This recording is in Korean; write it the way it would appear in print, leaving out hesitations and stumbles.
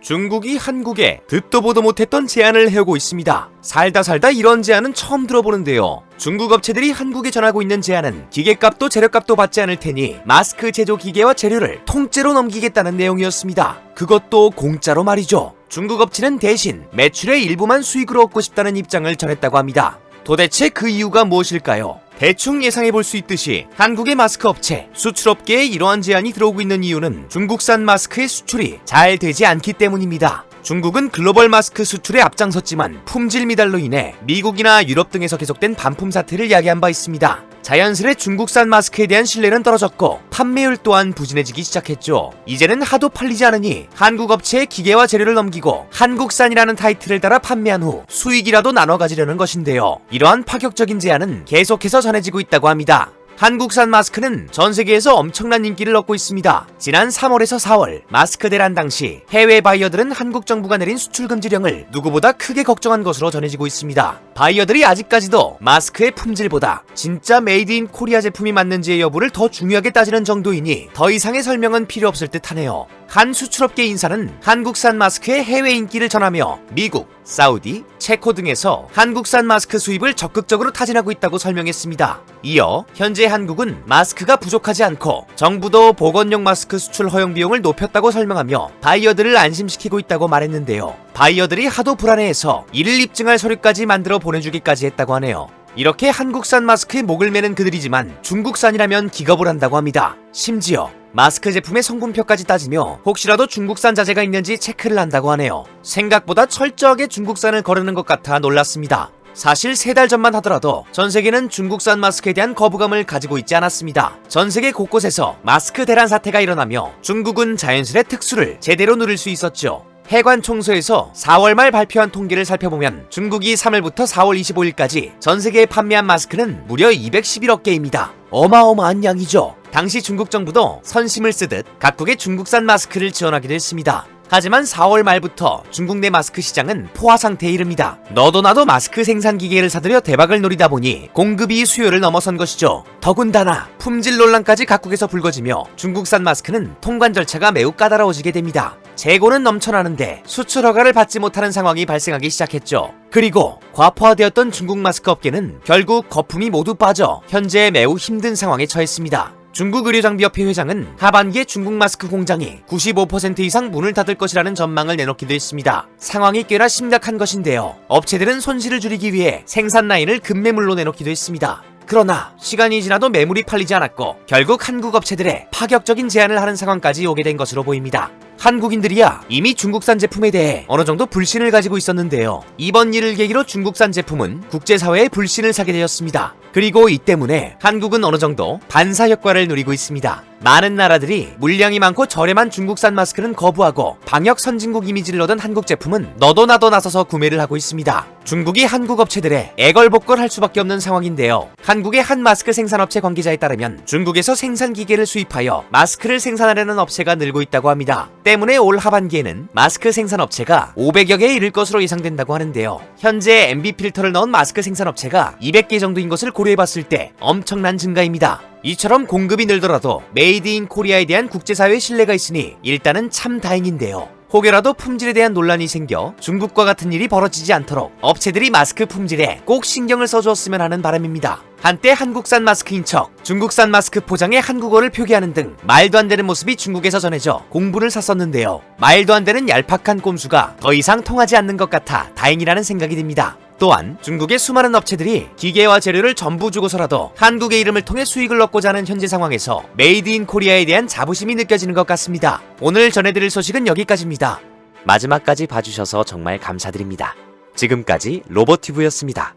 중국이 한국에 듣도 보도 못했던 제안을 해오고 있습니다. 살다 이런 제안은 처음 들어보는데요. 중국 업체들이 한국에 전하고 있는 제안은 기계값도 재료값도 받지 않을 테니 마스크 제조 기계와 재료를 통째로 넘기겠다는 내용이었습니다. 그것도 공짜로 말이죠. 중국 업체는 대신 매출의 일부만 수익으로 얻고 싶다는 입장을 전했다고 합니다. 도대체 그 이유가 무엇일까요? 대충 예상해볼 수 있듯이 한국의 마스크 업체, 수출업계에 이러한 제안이 들어오고 있는 이유는 중국산 마스크의 수출이 잘 되지 않기 때문입니다. 중국은 글로벌 마스크 수출에 앞장섰지만 품질 미달로 인해 미국이나 유럽 등에서 계속된 반품 사태를 야기한 바 있습니다. 자연스레 중국산 마스크에 대한 신뢰는 떨어졌고 판매율 또한 부진해지기 시작했죠. 이제는 하도 팔리지 않으니 한국 업체에 기계와 재료를 넘기고 한국산이라는 타이틀을 달아 판매한 후 수익이라도 나눠 가지려는 것인데요. 이러한 파격적인 제안은 계속해서 전해지고 있다고 합니다. 한국산 마스크는 전 세계에서 엄청난 인기를 얻고 있습니다. 지난 3월에서 4월 마스크 대란 당시 해외 바이어들은 한국 정부가 내린 수출 금지령을 누구보다 크게 걱정한 것으로 전해지고 있습니다. 바이어들이 아직까지도 마스크의 품질보다 진짜 메이드 인 코리아 제품이 맞는지의 여부를 더 중요하게 따지는 정도이니 더 이상의 설명은 필요 없을 듯하네요. 한 수출업계 인사는 한국산 마스크의 해외 인기를 전하며 미국, 사우디, 체코 등에서 한국산 마스크 수입을 적극적으로 타진하고 있다고 설명했습니다. 이어 현재 한국은 마스크가 부족하지 않고 정부도 보건용 마스크 수출 허용 비용을 높였다고 설명하며 바이어들을 안심시키고 있다고 말했는데요. 바이어들이 하도 불안해해서 이를 입증할 서류까지 만들어 보내주기까지 했다고 하네요. 이렇게 한국산 마스크에 목을 매는 그들이지만 중국산이라면 기겁을 한다고 합니다. 심지어 마스크 제품의 성분표까지 따지며 혹시라도 중국산 자재가 있는지 체크를 한다고 하네요. 생각보다 철저하게 중국산을 거르는 것 같아 놀랐습니다. 사실 3달 전만 하더라도 전 세계는 중국산 마스크에 대한 거부감을 가지고 있지 않았습니다. 전 세계 곳곳에서 마스크 대란 사태가 일어나며 중국은 자연스레 특수를 제대로 누릴 수 있었죠. 해관총소에서 4월 말 발표한 통계를 살펴보면 중국이 3월부터 4월 25일까지 전 세계에 판매한 마스크는 무려 211억 개입니다. 어마어마한 양이죠. 당시 중국 정부도 선심을 쓰듯 각국의 중국산 마스크를 지원하기도 했습니다. 하지만 4월 말부터 중국 내 마스크 시장은 포화 상태에 이릅니다. 너도 나도 마스크 생산 기계를 사들여 대박을 노리다 보니 공급이 수요를 넘어선 것이죠. 더군다나 품질 논란까지 각국에서 불거지며 중국산 마스크는 통관 절차가 매우 까다로워지게 됩니다. 재고는 넘쳐나는데 수출 허가를 받지 못하는 상황이 발생하기 시작했죠. 그리고 과포화되었던 중국 마스크 업계는 결국 거품이 모두 빠져 현재 매우 힘든 상황에 처했습니다. 중국 의료장비협회 회장은 하반기에 중국 마스크 공장이 95% 이상 문을 닫을 것이라는 전망을 내놓기도 했습니다. 상황이 꽤나 심각한 것인데요. 업체들은 손실을 줄이기 위해 생산 라인을 급매물로 내놓기도 했습니다. 그러나 시간이 지나도 매물이 팔리지 않았고 결국 한국 업체들의 파격적인 제안을 하는 상황까지 오게 된 것으로 보입니다. 한국인들이야 이미 중국산 제품에 대해 어느 정도 불신을 가지고 있었는데요. 이번 일을 계기로 중국산 제품은 국제사회의 불신을 사게 되었습니다. 그리고 이 때문에 한국은 어느 정도 반사 효과를 누리고 있습니다. 많은 나라들이 물량이 많고 저렴한 중국산 마스크는 거부하고 방역 선진국 이미지를 얻은 한국 제품은 너도 나도 나서서 구매를 하고 있습니다. 중국이 한국 업체들의 애걸복걸할 수밖에 없는 상황인데요. 한국의 한 마스크 생산업체 관계자에 따르면 중국에서 생산 기계를 수입하여 마스크를 생산하려는 업체가 늘고 있다고 합니다. 때문에 올 하반기에는 마스크 생산업체가 500여 개에 이를 것으로 예상된다고 하는데요. 현재 MB 필터를 넣은 마스크 생산업체가 200개 정도인 것을 고려해봤을 때 엄청난 증가입니다. 이처럼 공급이 늘더라도 메이드 인 코리아에 대한 국제사회의 신뢰가 있으니 일단은 참 다행인데요. 혹여라도 품질에 대한 논란이 생겨 중국과 같은 일이 벌어지지 않도록 업체들이 마스크 품질에 꼭 신경을 써주었으면 하는 바람입니다. 한때 한국산 마스크인 척 중국산 마스크 포장에 한국어를 표기하는 등 말도 안 되는 모습이 중국에서 전해져 공분을 샀었는데요. 말도 안 되는 얄팍한 꼼수가 더 이상 통하지 않는 것 같아 다행이라는 생각이 듭니다. 또한 중국의 수많은 업체들이 기계와 재료를 전부 주고서라도 한국의 이름을 통해 수익을 얻고자 하는 현재 상황에서 메이드 인 코리아에 대한 자부심이 느껴지는 것 같습니다. 오늘 전해드릴 소식은 여기까지입니다. 마지막까지 봐주셔서 정말 감사드립니다. 지금까지 로보튜브였습니다.